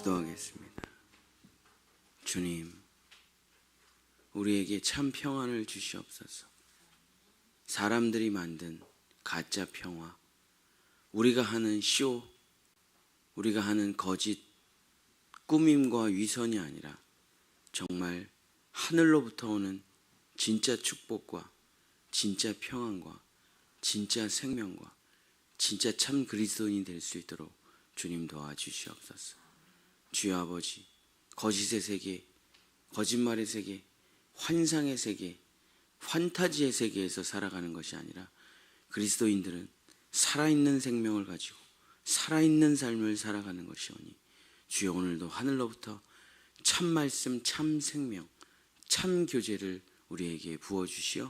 기도하겠습니다. 주님, 우리에게 참 평안을 주시옵소서. 사람들이 만든 가짜 평화, 우리가 하는 쇼, 우리가 하는 거짓 꾸밈과 위선이 아니라 정말 하늘로부터 오는 진짜 축복과 진짜 평안과 진짜 생명과 진짜 참 그리스도인이 될 수 있도록 주님 도와주시옵소서. 주여 아버지, 거짓의 세계, 거짓말의 세계, 환상의 세계, 판타지의 세계에서 살아가는 것이 아니라 그리스도인들은 살아있는 생명을 가지고 살아있는 삶을 살아가는 것이오니 주여 오늘도 하늘로부터 참 말씀, 참 생명, 참 교제를 우리에게 부어주시어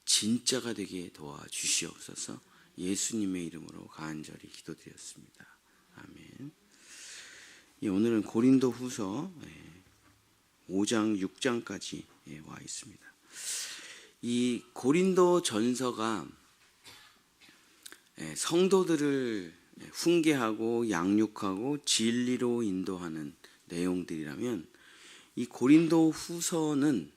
진짜가 되게 도와주시옵소서. 예수님의 이름으로 간절히 기도드렸습니다. 아멘. 오늘은 고린도 후서 5장, 6장까지 와 있습니다. 이 고린도 전서가 성도들을 훈계하고 양육하고 진리로 인도하는 내용들이라면, 이 고린도 후서는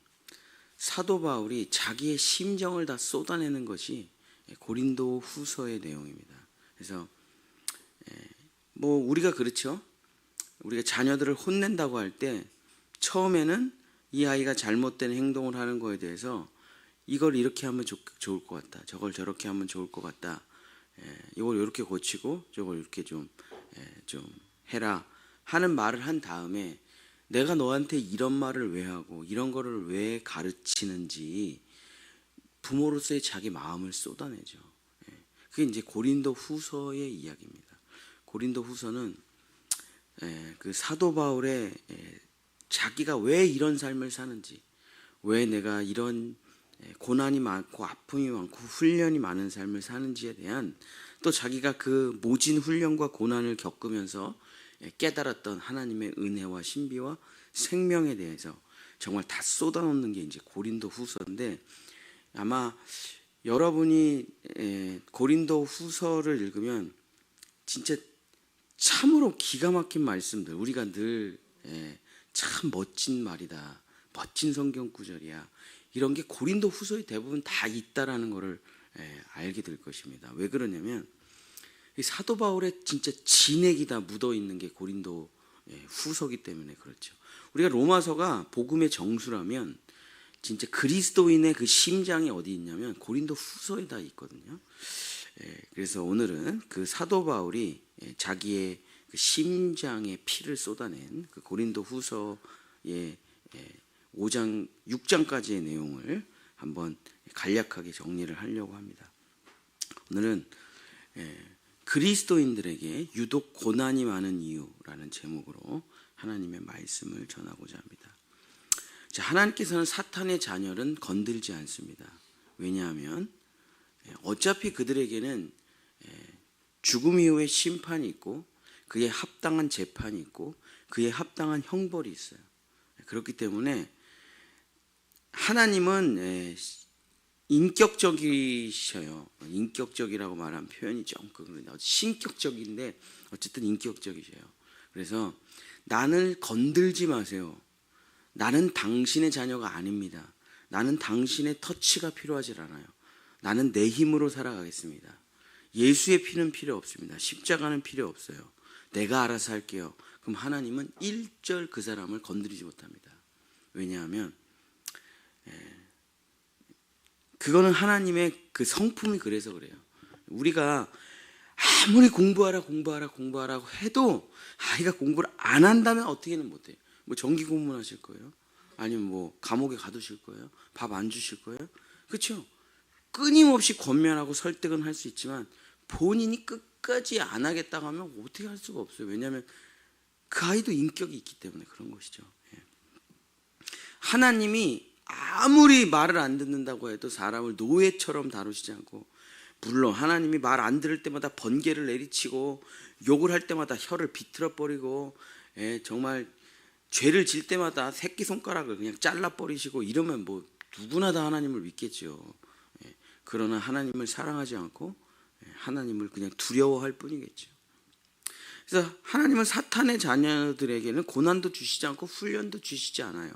사도 바울이 자기의 심정을 다 쏟아내는 것이 고린도 후서의 내용입니다. 그래서 우리가 그렇죠. 우리가 자녀들을 혼낸다고 할 때 처음에는 이 아이가 잘못된 행동을 하는 거에 대해서 이걸 이렇게 하면 좋을 것 같다, 저걸 저렇게 하면 좋을 것 같다, 이걸 이렇게 고치고 저걸 이렇게 좀 해라 하는 말을 한 다음에 내가 너한테 이런 말을 왜 하고 이런 거를 왜 가르치는지 부모로서의 자기 마음을 쏟아내죠. 그게 이제 고린도 후서의 이야기입니다. 고린도 후서는 그 사도 바울의 자기가 왜 이런 삶을 사는지, 왜 내가 이런 고난이 많고 아픔이 많고 훈련이 많은 삶을 사는지에 대한, 또 자기가 그 모진 훈련과 고난을 겪으면서 깨달았던 하나님의 은혜와 신비와 생명에 대해서 정말 다 쏟아놓는 게 이제 고린도 후서인데, 아마 여러분이 고린도 후서를 읽으면 진짜 참으로 기가 막힌 말씀들, 우리가 늘 참 멋진 말이다, 멋진 성경 구절이야, 이런 게 고린도 후서에 대부분 다 있다라는 것을 알게 될 것입니다. 왜 그러냐면 사도 바울의 진짜 진액이 다 묻어 있는 게 고린도 후서기 때문에 그렇죠. 우리가 로마서가 복음의 정수라면 진짜 그리스도인의 그 심장이 어디 있냐면 고린도 후서에 다 있거든요. 그래서 오늘은 그 사도 바울이 자기의 그 심장의 피를 쏟아낸 그 고린도 후서의 5장, 6장까지의 내용을 한번 간략하게 정리를 하려고 합니다. 오늘은 그리스도인들에게 유독 고난이 많은 이유라는 제목으로 하나님의 말씀을 전하고자 합니다. 하나님께서는 사탄의 자녀는 건들지 않습니다. 왜냐하면 어차피 그들에게는 죽음 이후에 심판이 있고 그에 합당한 재판이 있고 그에 합당한 형벌이 있어요. 그렇기 때문에 하나님은 인격적이셔요. 인격적이라고 말하면 표현이 좀 그런데 신격적인데 어쨌든 인격적이셔요. 그래서 나를 건들지 마세요. 나는 당신의 자녀가 아닙니다. 나는 당신의 터치가 필요하지 않아요. 나는 내 힘으로 살아가겠습니다. 예수의 피는 필요 없습니다. 십자가는 필요 없어요. 내가 알아서 할게요. 그럼 하나님은 일절 그 사람을 건드리지 못합니다. 왜냐하면 그거는 하나님의 그 성품이 그래서 그래요. 우리가 아무리 공부하라고 해도 아이가 공부를 안 한다면 어떻게는 못해요. 정기 고문하실 거예요? 아니면 감옥에 가두실 거예요? 밥 안 주실 거예요? 그렇죠? 끊임없이 권면하고 설득은 할 수 있지만 본인이 끝까지 안 하겠다고 하면 어떻게 할 수가 없어요. 왜냐하면 그 아이도 인격이 있기 때문에 그런 것이죠. 하나님이 아무리 말을 안 듣는다고 해도 사람을 노예처럼 다루시지 않고, 물론 하나님이 말 안 들을 때마다 번개를 내리치고 욕을 할 때마다 혀를 비틀어버리고 정말 죄를 질 때마다 새끼손가락을 그냥 잘라버리시고 이러면 누구나 다 하나님을 믿겠죠. 그러나 하나님을 사랑하지 않고 하나님을 그냥 두려워할 뿐이겠죠. 그래서 하나님은 사탄의 자녀들에게는 고난도 주시지 않고 훈련도 주시지 않아요.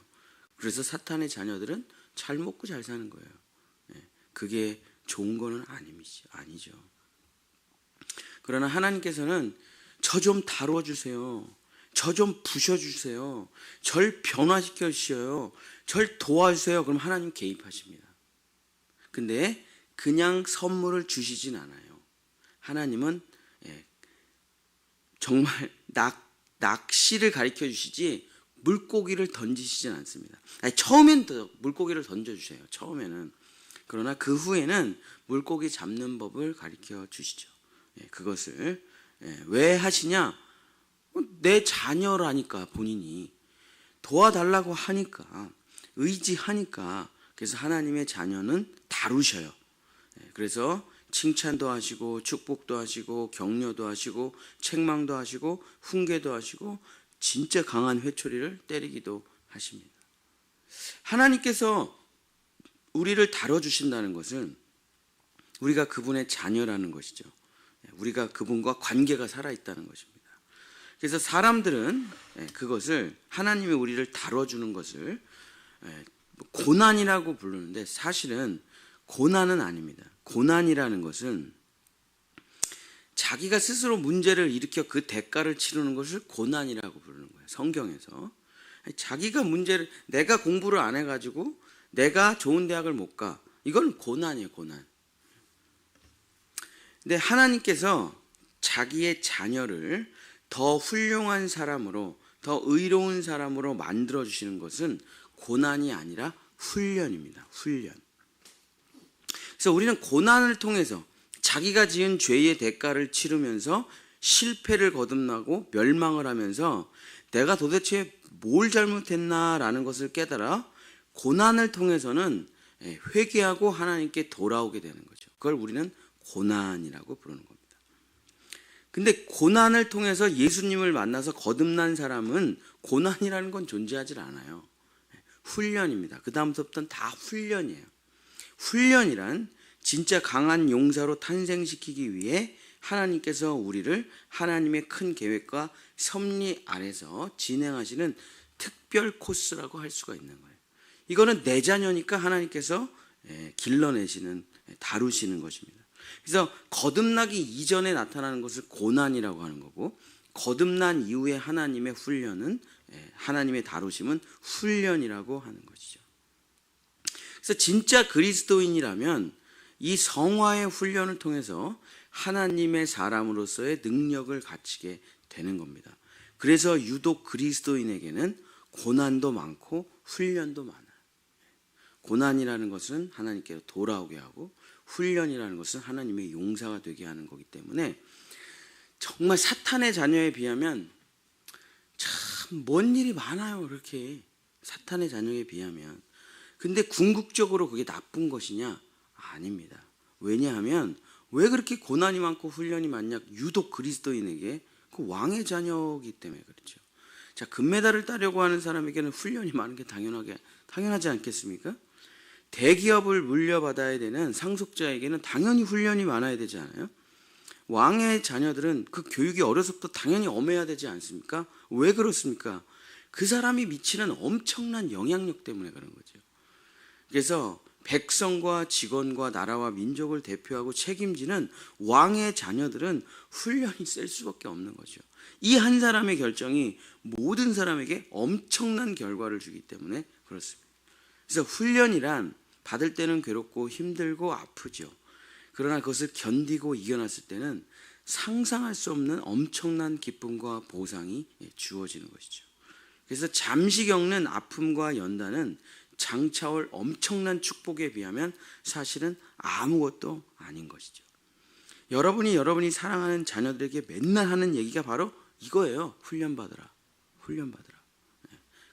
그래서 사탄의 자녀들은 잘 먹고 잘 사는 거예요. 그게 좋은 거는 아니죠. 그러나 하나님께서는 저 좀 다뤄주세요. 저 좀 부셔주세요. 절 변화시켜 주셔요. 절 도와주세요. 그럼 하나님 개입하십니다. 근데 그냥 선물을 주시진 않아요. 하나님은 정말 낚시를 가르쳐 주시지 물고기를 던지시진 않습니다. 처음엔 물고기를 던져주세요. 처음에는. 그러나 그 후에는 물고기 잡는 법을 가르쳐 주시죠. 그것을 왜 하시냐? 내 자녀라니까, 본인이 도와달라고 하니까, 의지하니까. 그래서 하나님의 자녀는 다루셔요. 그래서 칭찬도 하시고 축복도 하시고 격려도 하시고 책망도 하시고 훈계도 하시고 진짜 강한 회초리를 때리기도 하십니다. 하나님께서 우리를 다뤄주신다는 것은 우리가 그분의 자녀라는 것이죠. 우리가 그분과 관계가 살아있다는 것입니다. 그래서 사람들은 그것을, 하나님이 우리를 다뤄주는 것을 고난이라고 부르는데 사실은 고난은 아닙니다. 고난이라는 것은 자기가 스스로 문제를 일으켜 그 대가를 치르는 것을 고난이라고 부르는 거예요. 성경에서. 자기가 문제를, 내가 공부를 안 해가지고 내가 좋은 대학을 못 가. 이건 고난이에요, 고난. 근데 하나님께서 자기의 자녀를 더 훌륭한 사람으로, 더 의로운 사람으로 만들어주시는 것은 고난이 아니라 훈련입니다. 훈련. 그래서 우리는 고난을 통해서 자기가 지은 죄의 대가를 치르면서 실패를 거듭나고 멸망을 하면서 내가 도대체 뭘 잘못했나라는 것을 깨달아 고난을 통해서는 회개하고 하나님께 돌아오게 되는 거죠. 그걸 우리는 고난이라고 부르는 겁니다. 근데 고난을 통해서 예수님을 만나서 거듭난 사람은 고난이라는 건 존재하지 않아요. 훈련입니다. 그 다음부터는 다 훈련이에요. 훈련이란 진짜 강한 용사로 탄생시키기 위해 하나님께서 우리를 하나님의 큰 계획과 섭리 아래서 진행하시는 특별 코스라고 할 수가 있는 거예요. 이거는 내 자녀니까 하나님께서 길러내시는, 다루시는 것입니다. 그래서 거듭나기 이전에 나타나는 것을 고난이라고 하는 거고, 거듭난 이후에 하나님의 훈련은, 하나님의 다루심은 훈련이라고 하는 것이죠. 그래서 진짜 그리스도인이라면 이 성화의 훈련을 통해서 하나님의 사람으로서의 능력을 갖추게 되는 겁니다. 그래서 유독 그리스도인에게는 고난도 많고 훈련도 많아요. 고난이라는 것은 하나님께로 돌아오게 하고, 훈련이라는 것은 하나님의 용사가 되게 하는 거기 때문에 정말 사탄의 자녀에 비하면 참 먼 일이 많아요. 그렇게 사탄의 자녀에 비하면. 근데 궁극적으로 그게 나쁜 것이냐? 아닙니다. 왜냐하면 왜 그렇게 고난이 많고 훈련이 많냐? 유독 그리스도인에게 그 왕의 자녀이기 때문에 그렇죠. 자, 금메달을 따려고 하는 사람에게는 훈련이 많은 게 당연하지 않겠습니까? 대기업을 물려받아야 되는 상속자에게는 당연히 훈련이 많아야 되지 않아요? 왕의 자녀들은 그 교육이 어려서부터 당연히 엄해야 되지 않습니까? 왜 그렇습니까? 그 사람이 미치는 엄청난 영향력 때문에 그런 거죠. 그래서 백성과 직원과 나라와 민족을 대표하고 책임지는 왕의 자녀들은 훈련이 셀 수밖에 없는 거죠. 이 한 사람의 결정이 모든 사람에게 엄청난 결과를 주기 때문에 그렇습니다. 그래서 훈련이란 받을 때는 괴롭고 힘들고 아프죠. 그러나 그것을 견디고 이겨냈을 때는 상상할 수 없는 엄청난 기쁨과 보상이 주어지는 것이죠. 그래서 잠시 겪는 아픔과 연단은 장차올 엄청난 축복에 비하면 사실은 아무것도 아닌 것이죠. 여러분이 사랑하는 자녀들에게 맨날 하는 얘기가 바로 이거예요. 훈련받으라. 훈련받으라.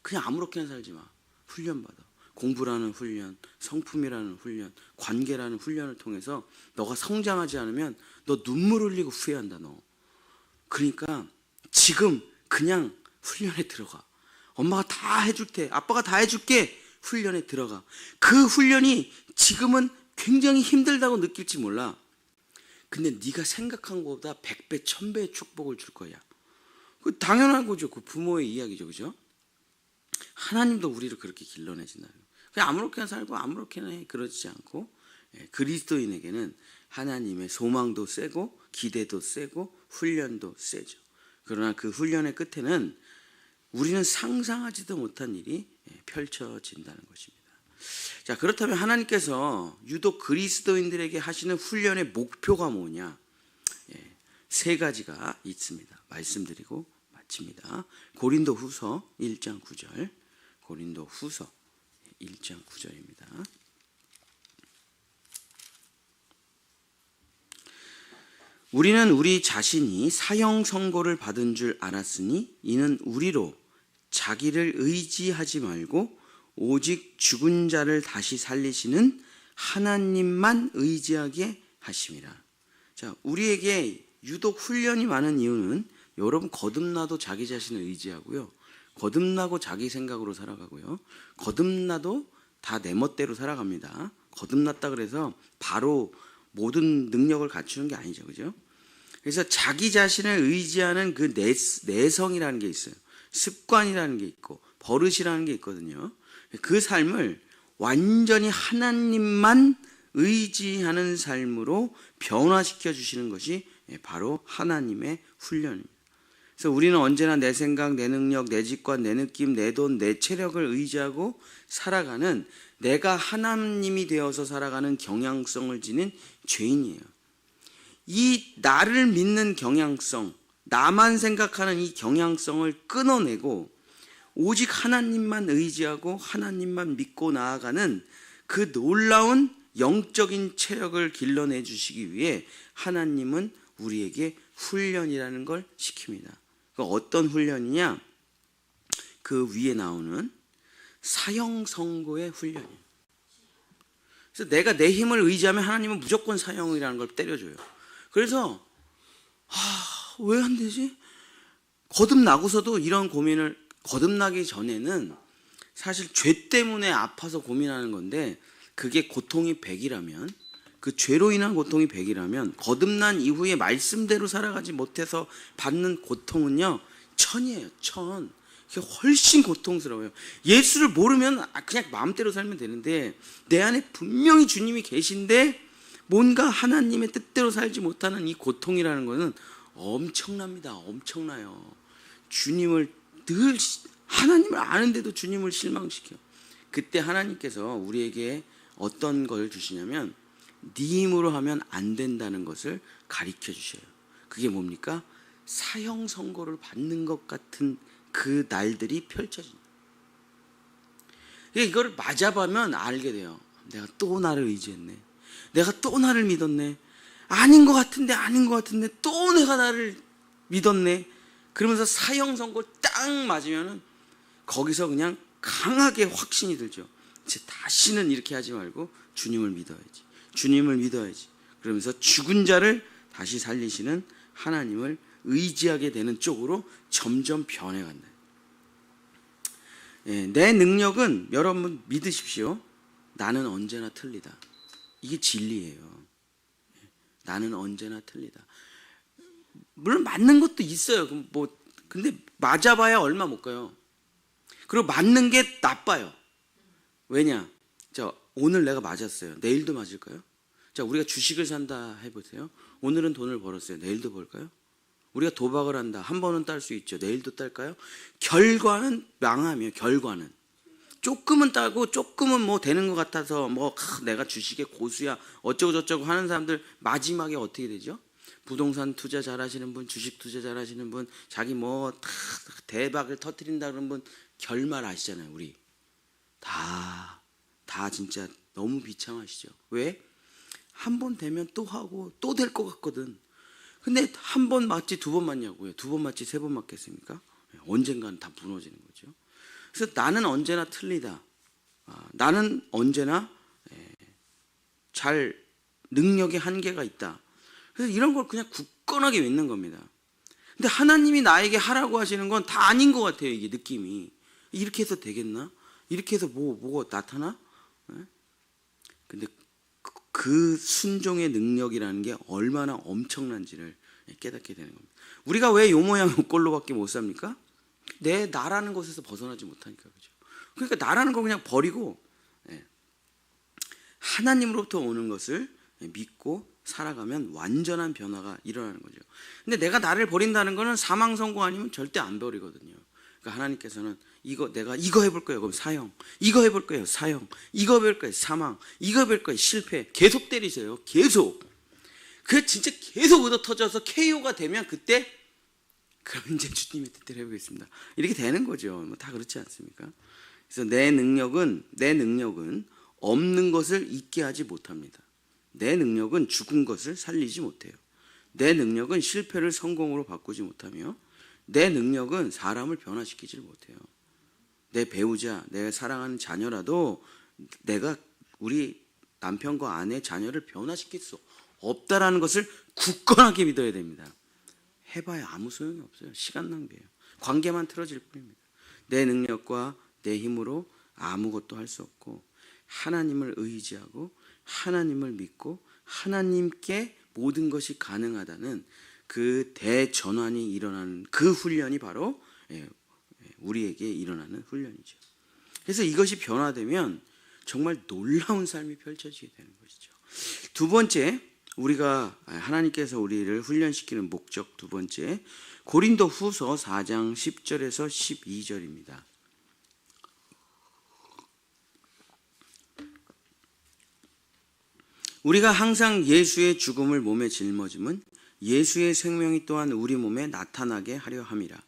그냥 아무렇게나 살지 마. 훈련받아. 공부라는 훈련, 성품이라는 훈련, 관계라는 훈련을 통해서 너가 성장하지 않으면 너 눈물 흘리고 후회한다. 너. 그러니까 지금 그냥 훈련에 들어가. 엄마가 다 해줄 테, 아빠가 다 해줄게. 훈련에 들어가. 그 훈련이 지금은 굉장히 힘들다고 느낄지 몰라. 근데 네가 생각한 것보다 100배, 1000배의 축복을 줄 거야. 그 당연한 거죠. 그 부모의 이야기죠, 그죠? 하나님도 우리를 그렇게 길러내신다는 거예요. 그냥 아무렇게나 살고 아무렇게나 해 그러지 않고 그리스도인에게는 하나님의 소망도 세고 기대도 세고 훈련도 세죠. 그러나 그 훈련의 끝에는 우리는 상상하지도 못한 일이 펼쳐진다는 것입니다. 자, 그렇다면 하나님께서 유독 그리스도인들에게 하시는 훈련의 목표가 뭐냐? 세 가지가 있습니다. 말씀드리고 마칩니다. 고린도 후서 1장 9절. 고린도 후서 1장 9절입니다. 우리는 우리 자신이 사형 선고를 받은 줄 알았으니 이는 우리로 자기를 의지하지 말고 오직 죽은 자를 다시 살리시는 하나님만 의지하게 하심이라. 자, 우리에게 유독 훈련이 많은 이유는 여러분 거듭나도 자기 자신을 의지하고요. 거듭나고 자기 생각으로 살아가고요. 거듭나도 다 내 멋대로 살아갑니다. 거듭났다 그래서 바로 모든 능력을 갖추는 게 아니죠. 그죠? 그래서 자기 자신을 의지하는 그 내성이라는 게 있어요. 습관이라는 게 있고 버릇이라는 게 있거든요. 그 삶을 완전히 하나님만 의지하는 삶으로 변화시켜 주시는 것이 바로 하나님의 훈련입니다. 그래서 우리는 언제나 내 생각, 내 능력, 내 직관, 내 느낌, 내 돈, 내 체력을 의지하고 살아가는 내가 하나님이 되어서 살아가는 경향성을 지닌 죄인이에요. 이 나를 믿는 경향성, 나만 생각하는 이 경향성을 끊어내고 오직 하나님만 의지하고 하나님만 믿고 나아가는 그 놀라운 영적인 체력을 길러내 주시기 위해 하나님은 우리에게 훈련이라는 걸 시킵니다. 어떤 훈련이냐? 그 위에 나오는 사형 선고의 훈련이에요. 그래서 내가 내 힘을 의지하면 하나님은 무조건 사형이라는 걸 때려줘요. 그래서 왜 안 되지? 거듭나고서도 이런 고민을, 거듭나기 전에는 사실 죄 때문에 아파서 고민하는 건데 그게 고통이 100이라면, 그 죄로 인한 고통이 100이라면 거듭난 이후에 말씀대로 살아가지 못해서 받는 고통은요 1000이에요. 1000. 그게 훨씬 고통스러워요. 예수를 모르면 그냥 마음대로 살면 되는데 내 안에 분명히 주님이 계신데 뭔가 하나님의 뜻대로 살지 못하는 이 고통이라는 것은 엄청납니다. 엄청나요. 주님을 늘, 하나님을 아는데도 주님을 실망시켜. 그때 하나님께서 우리에게 어떤 걸 주시냐면 네 힘으로 하면 안 된다는 것을 가르쳐 주셔요. 그게 뭡니까? 사형 선고를 받는 것 같은 그 날들이 펼쳐진다. 이걸 맞아보면 알게 돼요. 내가 또 나를 의지했네. 내가 또 나를 믿었네. 아닌 것 같은데 아닌 것 같은데 또 내가 나를 믿었네. 그러면서 사형 선고 딱 맞으면은 거기서 그냥 강하게 확신이 들죠. 이제 다시는 이렇게 하지 말고 주님을 믿어야지. 주님을 믿어야지. 그러면서 죽은 자를 다시 살리시는 하나님을 의지하게 되는 쪽으로 점점 변해간다. 내 능력은 여러분 믿으십시오. 나는 언제나 틀리다. 이게 진리예요. 나는 언제나 틀리다. 물론 맞는 것도 있어요. 근데 맞아봐야 얼마 못 가요. 그리고 맞는 게 나빠요. 왜냐? 오늘 내가 맞았어요. 내일도 맞을까요? 자, 우리가 주식을 산다 해보세요. 오늘은 돈을 벌었어요. 내일도 벌까요? 우리가 도박을 한다. 한 번은 딸 수 있죠. 내일도 딸까요? 결과는 망함이에요. 결과는. 조금은 따고 조금은 뭐 되는 것 같아서 내가 주식에 고수야 어쩌고 저쩌고 하는 사람들 마지막에 어떻게 되죠? 부동산 투자 잘하시는 분, 주식 투자 잘하시는 분, 자기 대박을 터뜨린다 그런 분 결말 아시잖아요. 우리 다 진짜 너무 비참하시죠. 왜? 한 번 되면 또 하고 또 될 것 같거든. 근데 한 번 맞지 두 번 맞냐고요. 두 번 맞지 세 번 맞겠습니까? 언젠가는 다 무너지는 거죠. 그래서 나는 언제나 틀리다. 나는 언제나 능력의 한계가 있다. 그래서 이런 걸 그냥 굳건하게 믿는 겁니다. 근데 하나님이 나에게 하라고 하시는 건 다 아닌 것 같아요. 이게 느낌이. 이렇게 해서 되겠나? 이렇게 해서 뭐가 나타나? 근데 그 순종의 능력이라는 게 얼마나 엄청난지를 깨닫게 되는 겁니다. 우리가 왜 요 모양 요 꼴로밖에 못 삽니까? 내 나라는 것에서 벗어나지 못하니까. 그죠? 그러니까 나라는 거 그냥 버리고 하나님으로부터 오는 것을 믿고 살아가면 완전한 변화가 일어나는 거죠. 근데 내가 나를 버린다는 거는 사망 선고 아니면 절대 안 버리거든요. 그러니까 하나님께서는 내가 이거 해볼 거예요. 그럼 사형. 이거 해볼 거예요. 사형. 이거 해볼 거예요. 사망. 이거 해볼 거예요. 실패. 계속 때리세요. 계속. 그 진짜 계속 얻어 터져서 KO가 되면 그때 그럼 이제 주님의 뜻대로 해보겠습니다. 이렇게 되는 거죠. 뭐 다 그렇지 않습니까? 그래서 내 능력은 없는 것을 있게 하지 못합니다. 내 능력은 죽은 것을 살리지 못해요. 내 능력은 실패를 성공으로 바꾸지 못하며 내 능력은 사람을 변화시키지 못해요. 내 배우자, 내가 사랑하는 자녀라도 내가 우리 남편과 아내, 자녀를 변화시킬 수 없다라는 것을 굳건하게 믿어야 됩니다. 해봐야 아무 소용이 없어요. 시간 낭비예요. 관계만 틀어질 뿐입니다. 내 능력과 내 힘으로 아무것도 할 수 없고 하나님을 의지하고 하나님을 믿고 하나님께 모든 것이 가능하다는 그 대전환이 일어나는 그 훈련이 바로 우리에게 일어나는 훈련이죠. 그래서 이것이 변화되면 정말 놀라운 삶이 펼쳐지게 되는 것이죠. 두 번째, 우리가 하나님께서 우리를 훈련시키는 목적 두 번째, 고린도 후서 4장 10절에서 12절입니다. 우리가 항상 예수의 죽음을 몸에 짊어짐은 예수의 생명이 또한 우리 몸에 나타나게 하려 함이라.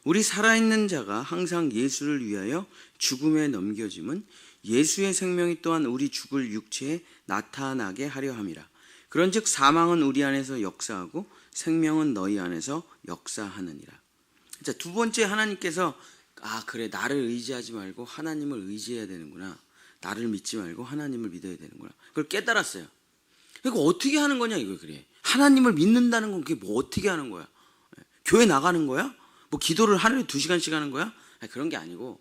우리 살아있는 자가 항상 예수를 위하여 죽음에 넘겨짐은 예수의 생명이 또한 우리 죽을 육체에 나타나게 하려 함이라. 그런즉 사망은 우리 안에서 역사하고 생명은 너희 안에서 역사하느니라. 자, 두 번째, 하나님께서 그래, 나를 의지하지 말고 하나님을 의지해야 되는구나. 나를 믿지 말고 하나님을 믿어야 되는구나. 그걸 깨달았어요. 그러니까 어떻게 하는 거냐 이거. 그래, 하나님을 믿는다는 건 그게 뭐 어떻게 하는 거야? 교회 나가는 거야? 뭐 기도를 하루에 2시간씩 하는 거야? 그런 게 아니고,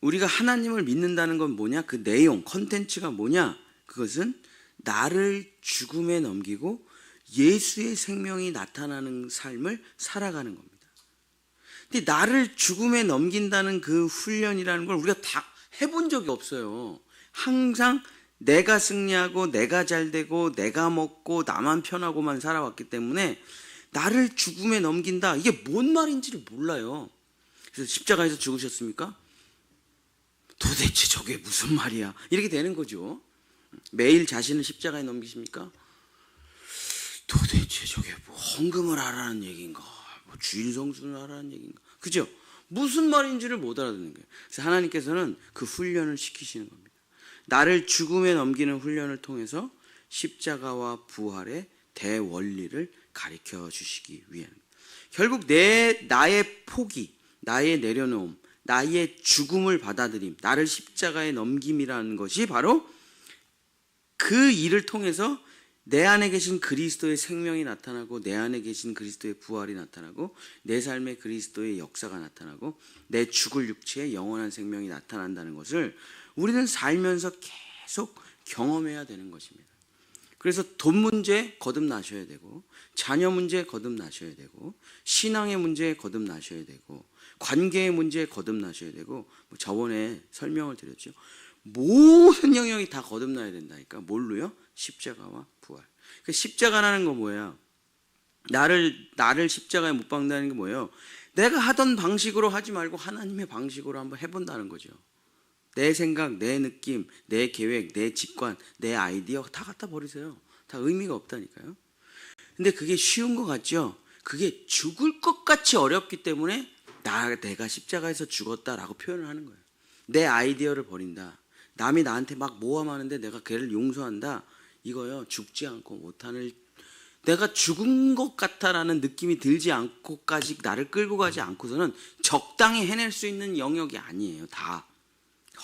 우리가 하나님을 믿는다는 건 뭐냐? 그 내용, 컨텐츠가 뭐냐? 그것은 나를 죽음에 넘기고 예수의 생명이 나타나는 삶을 살아가는 겁니다. 근데 나를 죽음에 넘긴다는 그 훈련이라는 걸 우리가 다 해본 적이 없어요. 항상 내가 승리하고 내가 잘되고 내가 먹고 나만 편하고만 살아왔기 때문에 나를 죽음에 넘긴다, 이게 뭔 말인지를 몰라요. 그래서 십자가에서 죽으셨습니까? 도대체 저게 무슨 말이야? 이렇게 되는 거죠. 매일 자신을 십자가에 넘기십니까? 도대체 저게 뭐 헌금을 하라는 얘기인가, 뭐 주일 성수를 하라는 얘기인가, 그죠? 무슨 말인지를 못 알아듣는 거예요. 그래서 하나님께서는 그 훈련을 시키시는 겁니다. 나를 죽음에 넘기는 훈련을 통해서 십자가와 부활의 대원리를 가르쳐 주시기 위한, 결국 나의 포기, 나의 내려놓음, 나의 죽음을 받아들임, 나를 십자가에 넘김이라는 것이 바로 그 일을 통해서 내 안에 계신 그리스도의 생명이 나타나고 내 안에 계신 그리스도의 부활이 나타나고 내 삶에 그리스도의 역사가 나타나고 내 죽을 육체에 영원한 생명이 나타난다는 것을 우리는 살면서 계속 경험해야 되는 것입니다. 그래서 돈 문제 거듭나셔야 되고, 자녀 문제 거듭나셔야 되고, 신앙의 문제 거듭나셔야 되고, 관계의 문제 거듭나셔야 되고, 저번에 설명을 드렸죠. 모든 영역이 다 거듭나야 된다니까. 뭘로요? 십자가와 부활. 그 십자가라는 거 뭐야? 나를 십자가에 못 박는다는 게 뭐예요? 내가 하던 방식으로 하지 말고 하나님의 방식으로 한번 해본다는 거죠. 내 생각, 내 느낌, 내 계획, 내 직관, 내 아이디어 다 갖다 버리세요. 다 의미가 없다니까요. 근데 그게 쉬운 것 같죠? 그게 죽을 것 같이 어렵기 때문에 내가 십자가에서 죽었다라고 표현을 하는 거예요. 내 아이디어를 버린다. 남이 나한테 막 모함하는데 내가 걔를 용서한다. 이거요, 죽지 않고 못하는, 내가 죽은 것 같다라는 느낌이 들지 않고까지 나를 끌고 가지 않고서는 적당히 해낼 수 있는 영역이 아니에요. 다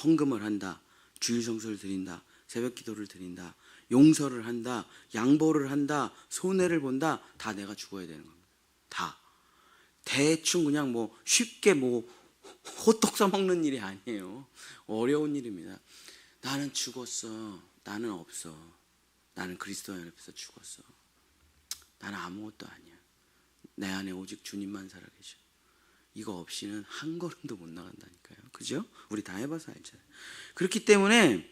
헌금을 한다, 주일 성수를 드린다, 새벽 기도를 드린다, 용서를 한다, 양보를 한다, 손해를 본다, 다 내가 죽어야 되는 겁니다. 다 대충 그냥 뭐 쉽게 뭐 호떡 사 먹는 일이 아니에요. 어려운 일입니다. 나는 죽었어. 나는 없어. 나는 그리스도 안에서 죽었어. 나는 아무것도 아니야. 내 안에 오직 주님만 살아계셔. 이거 없이는 한 걸음도 못 나간다니까요. 그죠? 우리 다 해봐서 알잖아요. 그렇기 때문에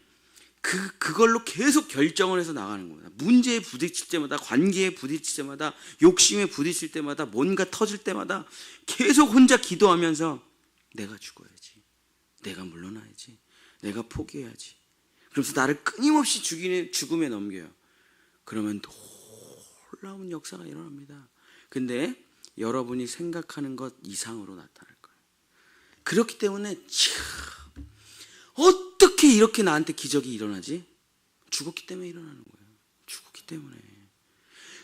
그걸로 계속 결정을 해서 나가는 겁니다. 문제에 부딪힐 때마다, 관계에 부딪힐 때마다, 욕심에 부딪힐 때마다, 뭔가 터질 때마다 계속 혼자 기도하면서 내가 죽어야지, 내가 물러나야지, 내가 포기해야지. 그러면서 나를 끊임없이 죽음에 넘겨요. 그러면 놀라운 역사가 일어납니다. 근데 여러분이 생각하는 것 이상으로 나타날 거예요. 그렇기 때문에 어떻게 이렇게 나한테 기적이 일어나지? 죽었기 때문에 일어나는 거예요. 죽었기 때문에.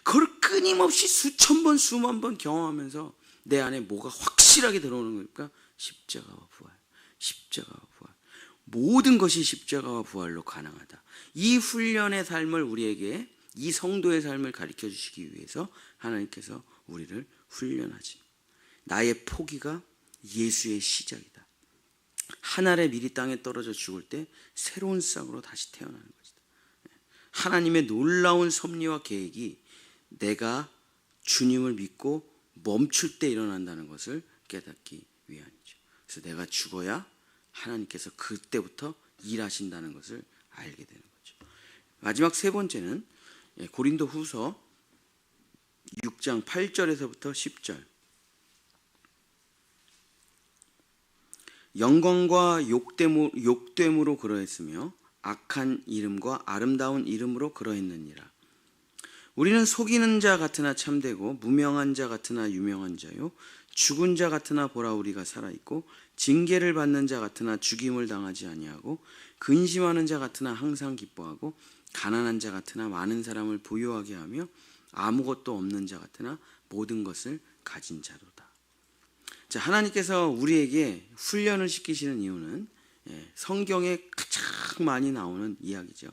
그걸 끊임없이 수천 번, 수만 번 경험하면서 내 안에 뭐가 확실하게 들어오는 거니까 십자가와 부활, 십자가와 부활. 모든 것이 십자가와 부활로 가능하다. 이 훈련의 삶을 우리에게, 이 성도의 삶을 가르쳐 주시기 위해서 하나님께서 우리를 훈련하지. 나의 포기가 예수의 시작이다. 한 알에 미리 땅에 떨어져 죽을 때 새로운 싹으로 다시 태어나는 것이다. 하나님의 놀라운 섭리와 계획이 내가 주님을 믿고 멈출 때 일어난다는 것을 깨닫기 위함이죠. 그래서 내가 죽어야 하나님께서 그때부터 일하신다는 것을 알게 되는 거죠. 마지막 세 번째는 고린도 후서 6장 8절에서부터 10절. 영광과 욕됨으로 그러했으며 악한 이름과 아름다운 이름으로 그러했느니라. 우리는 속이는 자 같으나 참되고 무명한 자 같으나 유명한 자요 죽은 자 같으나 보라 우리가 살아있고 징계를 받는 자 같으나 죽임을 당하지 아니하고 근심하는 자 같으나 항상 기뻐하고 가난한 자 같으나 많은 사람을 부유하게 하며 아무것도 없는 자 같으나 모든 것을 가진 자로다. 자, 하나님께서 우리에게 훈련을 시키시는 이유는 성경에 가장 많이 나오는 이야기죠.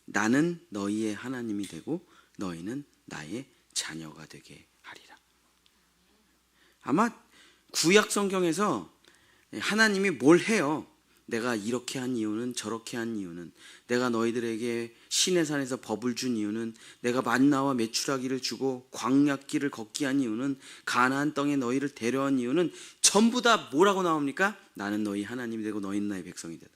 나는 너희의 하나님이 되고 너희는 나의 자녀가 되게 하리라. 아마 구약 성경에서 하나님이 뭘 해요? 내가 이렇게 한 이유는, 저렇게 한 이유는, 내가 너희들에게 시내 산에서 법을 준 이유는, 내가 만나와 메추라기를 주고 광야길을 걷게 한 이유는, 가나안 땅에 너희를 데려온 이유는 전부 다 뭐라고 나옵니까? 나는 너희 하나님이 되고 너희는 나의 백성이 되다.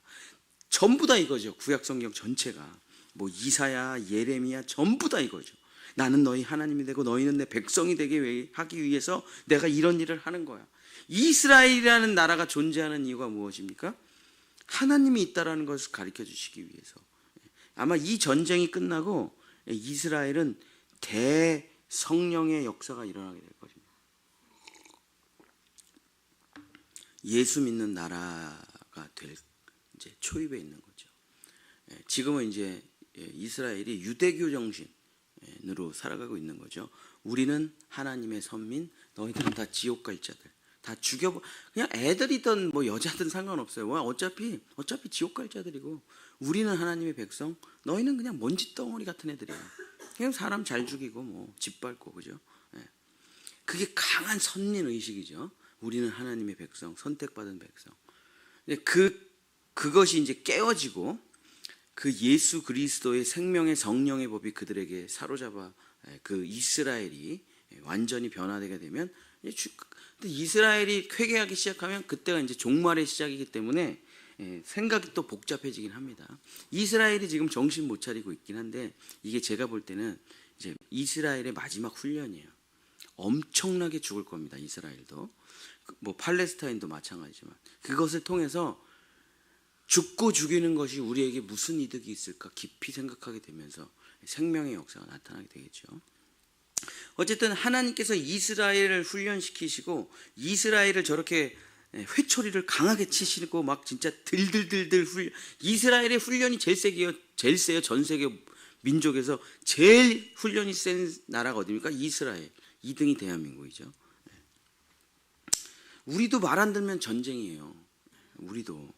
전부 다 이거죠. 구약 성경 전체가. 뭐 이사야, 예레미야 전부 다 이거죠. 나는 너희 하나님이 되고 너희는 내 백성이 되게 하기 위해서 내가 이런 일을 하는 거야. 이스라엘이라는 나라가 존재하는 이유가 무엇입니까? 하나님이 있다라는 것을 가르쳐 주시기 위해서. 아마 이 전쟁이 끝나고 이스라엘은 대성령의 역사가 일어나게 될 것입니다. 예수 믿는 나라가 될 이제 초입에 있는 거죠. 지금은 이제 이스라엘이 유대교 정신으로 살아가고 있는 거죠. 우리는 하나님의 선민, 너희들은 다 지옥 갈 자들. 다 죽여, 그냥 애들이든 뭐 여자든 상관없어요. 어차피 지옥 갈 자들이고 우리는 하나님의 백성, 너희는 그냥 먼지 덩어리 같은 애들이야. 그냥 사람 잘 죽이고 뭐 짓밟고, 그죠? 그게 강한 선민 의식이죠. 우리는 하나님의 백성, 선택받은 백성. 그것이 이제 깨어지고 그 예수 그리스도의 생명의 성령의 법이 그들에게 사로잡아 그 이스라엘이 완전히 변화되게 되면, 근데 이스라엘이 회개하기 시작하면 그때가 이제 종말의 시작이기 때문에 생각이 또 복잡해지긴 합니다. 이스라엘이 지금 정신 못 차리고 있긴 한데 이게 제가 볼 때는 이제 이스라엘의 마지막 훈련이에요. 엄청나게 죽을 겁니다. 이스라엘도 뭐 팔레스타인도 마찬가지지만 그것을 통해서 죽고 죽이는 것이 우리에게 무슨 이득이 있을까 깊이 생각하게 되면서 생명의 역사가 나타나게 되겠죠. 어쨌든 하나님께서 이스라엘을 훈련시키시고 이스라엘을 저렇게 회초리를 강하게 치시고 막 진짜 들들들들 이스라엘의 훈련이 제일 세요. 전 세계 민족에서 제일 훈련이 센 나라가 어디입니까? 이스라엘. 2등이 대한민국이죠. 우리도 말 안 들면 전쟁이에요. 우리도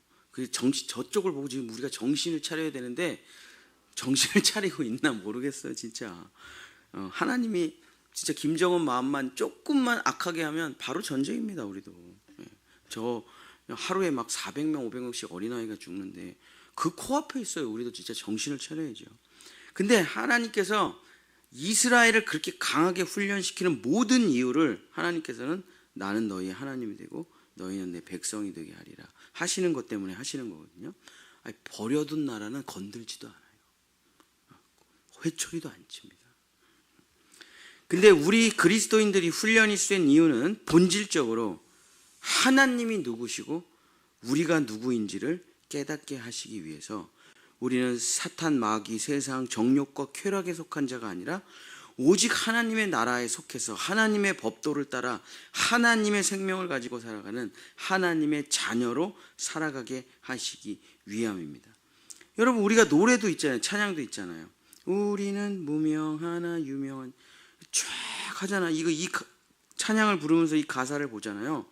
저쪽을 보고 지금 우리가 정신을 차려야 되는데 정신을 차리고 있나 모르겠어요. 진짜 하나님이 진짜 김정은 마음만 조금만 악하게 하면 바로 전쟁입니다. 우리도. 저 하루에 막 400명 500명씩 어린아이가 죽는데 그 코앞에 있어요. 우리도 진짜 정신을 차려야죠. 근데 하나님께서 이스라엘을 그렇게 강하게 훈련시키는 모든 이유를 하나님께서는 나는 너희의 하나님이 되고 너희는 내 백성이 되게 하리라 하시는 것 때문에 하시는 거거든요. 아니, 버려둔 나라는 건들지도 않아요. 회초리도 안 칩니다. 근데 우리 그리스도인들이 훈련이 된 이유는 본질적으로 하나님이 누구시고 우리가 누구인지를 깨닫게 하시기 위해서 우리는 사탄, 마귀, 세상, 정욕과 쾌락에 속한 자가 아니라 오직 하나님의 나라에 속해서 하나님의 법도를 따라 하나님의 생명을 가지고 살아가는 하나님의 자녀로 살아가게 하시기 위함입니다. 여러분, 우리가 노래도 있잖아요. 찬양도 있잖아요. 우리는 무명하나 유명한 쫙 하잖아. 이 찬양을 부르면서 이 가사를 보잖아요.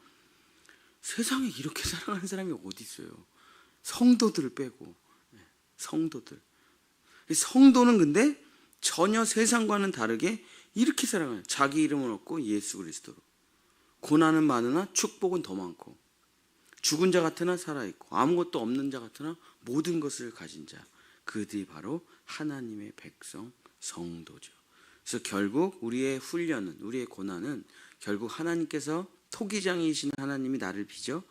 세상에 이렇게 살아가는 사람이 어디 있어요? 성도들을 빼고. 성도들. 성도는 근데 전혀 세상과는 다르게 이렇게 살아가요. 자기 이름은 없고 예수 그리스도로. 고난은 많으나 축복은 더 많고, 죽은 자 같으나 살아있고, 아무것도 없는 자 같으나 모든 것을 가진 자, 그들이 바로 하나님의 백성, 성도죠. 그래서 결국 우리의 훈련은, 우리의 고난은 결국 하나님께서 토기장이신 하나님이 나를 빚어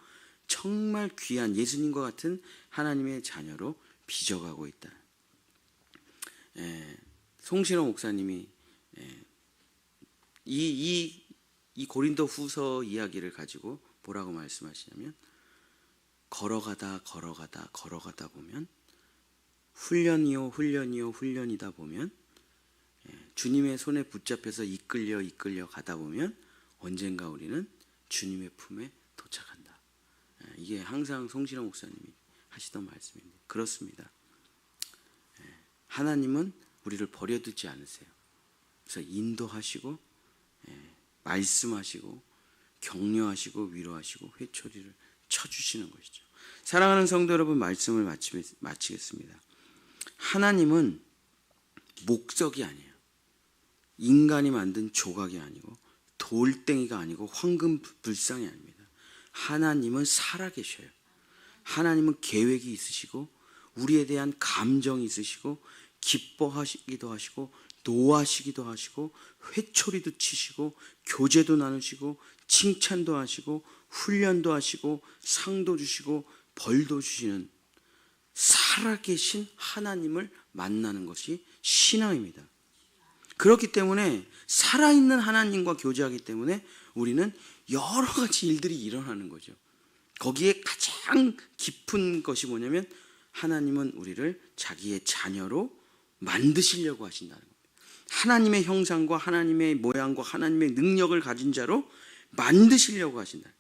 정말 귀한 예수님과 같은 하나님의 자녀로 빚어가고 있다. 송신호 목사님이 이 고린도 후서 이야기를 가지고 뭐라고 말씀하시냐면, 걸어가다 보면 훈련이다 보면 주님의 손에 붙잡혀서 이끌려 가다 보면 언젠가 우리는 주님의 품에 도착한다. 이게 항상 송신호 목사님이 하시던 말씀입니다. 그렇습니다. 하나님은 우리를 버려두지 않으세요. 그래서 인도하시고 말씀하시고 격려하시고 위로하시고 회초리를 쳐주시는 것이죠. 사랑하는 성도 여러분, 말씀을 마치겠습니다. 하나님은 목석이 아니에요. 인간이 만든 조각이 아니고 돌덩이가 아니고 황금불상이 아닙니다. 하나님은 살아계셔요. 하나님은 계획이 있으시고 우리에 대한 감정이 있으시고 기뻐하시기도 하시고 노하시기도 하시고 회초리도 치시고 교제도 나누시고 칭찬도 하시고 훈련도 하시고 상도 주시고 벌도 주시는 살아계신 하나님을 만나는 것이 신앙입니다. 그렇기 때문에 살아있는 하나님과 교제하기 때문에 우리는 여러 가지 일들이 일어나는 거죠. 거기에 가장 깊은 것이 뭐냐면 하나님은 우리를 자기의 자녀로 만드시려고 하신다는 겁니다. 하나님의 형상과 하나님의 모양과 하나님의 능력을 가진 자로 만드시려고 하신다.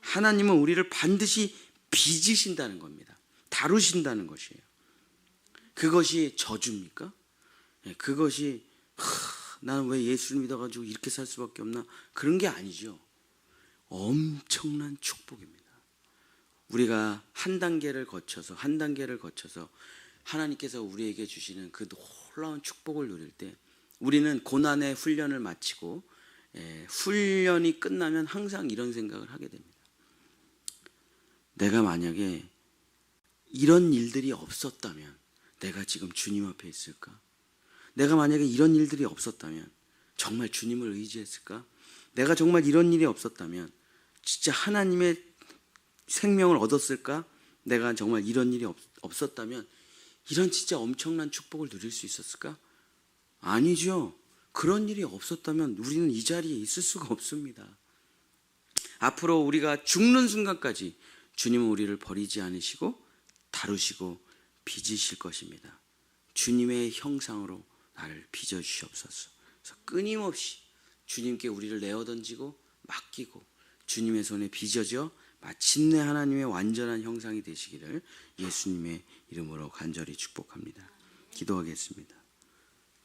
하나님은 우리를 반드시 빚으신다는 겁니다. 다루신다는 것이에요. 그것이 저주입니까? 그것이 나는 왜 예수를 믿어가지고 이렇게 살 수밖에 없나? 그런 게 아니죠. 엄청난 축복입니다. 우리가 한 단계를 거쳐서 하나님께서 우리에게 주시는 그 놀라운 축복을 누릴 때 우리는 고난의 훈련을 마치고 훈련이 끝나면 항상 이런 생각을 하게 됩니다. 내가 만약에 이런 일들이 없었다면 내가 지금 주님 앞에 있을까? 내가 만약에 이런 일들이 없었다면 정말 주님을 의지했을까? 내가 정말 이런 일이 없었다면 진짜 하나님의 생명을 얻었을까? 내가 정말 이런 일이 없었다면 이런 진짜 엄청난 축복을 누릴 수 있었을까? 아니죠. 그런 일이 없었다면 우리는 이 자리에 있을 수가 없습니다. 앞으로 우리가 죽는 순간까지 주님은 우리를 버리지 않으시고 다루시고 빚으실 것입니다. 주님의 형상으로 나를 빚어주시옵소서. 그래서 끊임없이 주님께 우리를 내어던지고 맡기고 주님의 손에 빚어져 마침내 하나님의 완전한 형상이 되시기를 예수님의 이름으로 간절히 축복합니다. 기도하겠습니다.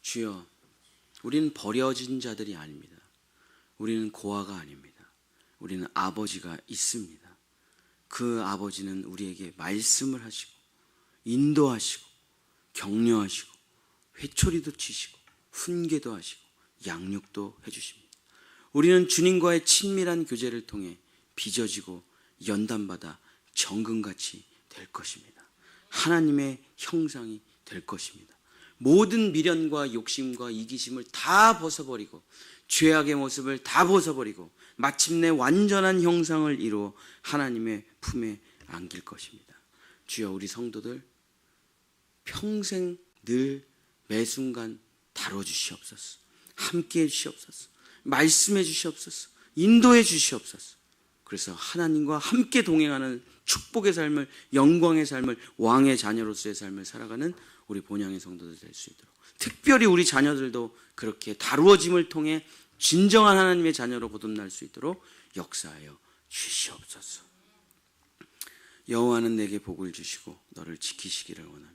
주여, 우리는 버려진 자들이 아닙니다. 우리는 고아가 아닙니다. 우리는 아버지가 있습니다. 그 아버지는 우리에게 말씀을 하시고 인도하시고 격려하시고 회초리도 치시고 훈계도 하시고 양육도 해주십니다. 우리는 주님과의 친밀한 교제를 통해 빚어지고 연단받아 정금같이 될 것입니다. 하나님의 형상이 될 것입니다. 모든 미련과 욕심과 이기심을 다 벗어버리고 죄악의 모습을 다 벗어버리고 마침내 완전한 형상을 이루어 하나님의 품에 안길 것입니다. 주여, 우리 성도들 평생 늘 매순간 다뤄주시옵소서. 함께해 주시옵소서. 말씀해 주시옵소서. 인도해 주시옵소서. 그래서 하나님과 함께 동행하는 축복의 삶을, 영광의 삶을, 왕의 자녀로서의 삶을 살아가는 우리 본향의 성도들 될 수 있도록, 특별히 우리 자녀들도 그렇게 다루어짐을 통해 진정한 하나님의 자녀로 거듭날 수 있도록 역사하여 주시옵소서. 여호와는 내게 복을 주시고 너를 지키시기를 원하며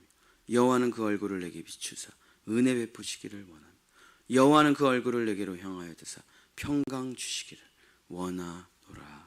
여호와는 그 얼굴을 내게 비추사 은혜 베푸시기를 원하며 여호와는 그 얼굴을 내게로 향하여 드사 평강 주시기를 원하노라.